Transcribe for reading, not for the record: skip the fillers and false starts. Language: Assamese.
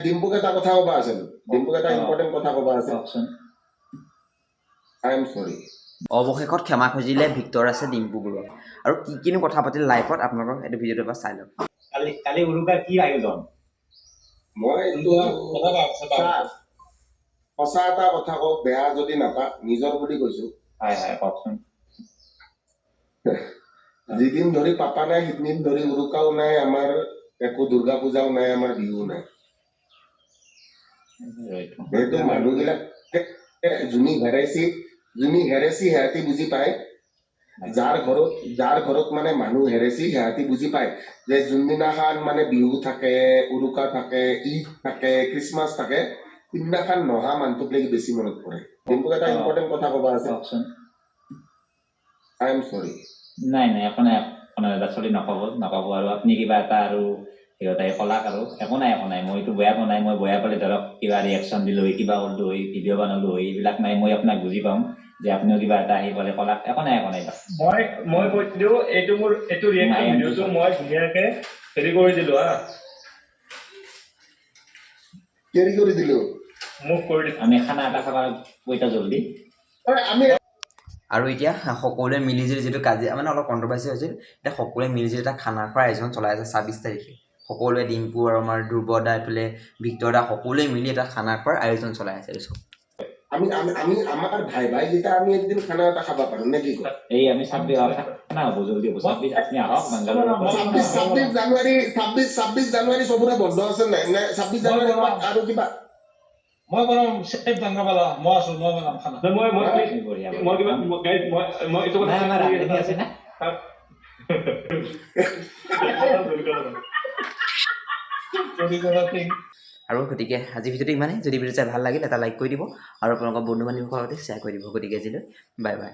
ডিম্পুক এটা কথা ক'বা আছিল ডিম্পুক এটা ইম্পৰ্টেণ্ট কথা ক'বা আছে আই এম সৰি অৱশেষত ক্ষমা খুজিলে ভিক্টৰ আছে ডিম্পু বৰুৱা আৰু কিনো কথা পাতিলে লাইভত আপোনালোকক এইটো ভিডিঅ'টো পৰা চাই লওক কালি উৰুকাৰ কি আয়োজন মই সঁচা এটা কথা কওঁ বেয়া যদি নাপা নিজৰ বুলি কৈছো কওকচোন যিদিন ধৰি পাপা নাই সিদিন ধৰি উৰুকাও নাই আমাৰ একো দুৰ্গা পূজাও নাই আমাৰ বিহু নাই সেইটো মানুহবিলাক যোনী হেৰাইছি সিহঁতি বুজি পায় যাৰ ঘৰত মানে মানুহ হেৰাইছি সিহঁতি বুজি পায় যে যোনদিনাখন মানে বিহু থাকে উৰুকা থাকে ঈদ থাকে খ্ৰীষ্টমাছ থাকে সিদিনাখন নহা মানুহটোক লাগি বেছি মনত পৰে ডিম্পুক এটা ইম্পৰ্টেণ্ট কথা ক'বা আছে কওকচোন আই এম সৰি নাই একো নাই চলি নক'ব আৰু আপুনি কিবা এটা আৰু সিহঁতে কলাক আৰু একো নাই মইতো বেয়া পোৱা নাই মই বেয়া পালে ধৰক কিবা ৰিয়েকশ্যন দিলোঁ হয় কিবা কৰিলোঁ হয় ভিডিঅ' বনালোঁ হয় এইবিলাক নাই মই আপোনাক বুজি পাওঁ যে আপুনিও কিবা এটা আহি পালে কলাক একো নাই মই কৈ দিওঁ এইটো মোৰ এইটো ৰিয়েকশ্যন ভিডিঅ'টো মই ধুনীয়াকৈ হেৰি কৰি দিলোঁ কেৰি কৰি দিলো মোক কৰি দিছোঁ আমি খানা এটা খাব পইচা জলদি আমি আৰু এতিয়া সকলোৱে মিলিজুলি যিটো কাজিয়া মানে অলপ কণ্ট্ৰভাৰ্চি হৈছিল এতিয়া সকলোৱে মিলিজুলি এটা খানা খোৱাৰ আয়োজন চলাই আছে ২৬ তাৰিখে সকলোৱে ডিম্পু আৰু আমাৰ ধ্ৰুৱ দা এইফালে ভিক্টৰ দা সকলোৱে মিলি এটা খানা খোৱাৰ আয়োজন চলাই আছে এইটো আমি আমাৰ ভাই যেতিয়া আমি একদিন খানা এটা খাব পাৰো নে কি কয় এই আমি ২৬ খানা হ'ব জলদি হ'ব ২৬ আপুনি আহক বাংগালোৰৰ পৰা ২৬ জানুৱাৰী চবৰে বন্ধ আছে নাই ২৬ জানুৱাৰী আৰু কিবা মই বনাম চেফ জাংগাবালা মই আছো মই বনাম খানা মই এইটো কথা আমাৰ ৰান্ধনী আছে না আৰু গতিকে আজি ভিডিঅ'টো ইমানেই যদি ভিডিঅ' চাই ভাল লাগিল এটা লাইক কৰি দিব আৰু আপোনালোকৰ বন্ধু বান্ধৱীসকলৰ সৈতে শ্বেয়াৰ কৰি দিব গতিকে আজিলৈ বাই বাই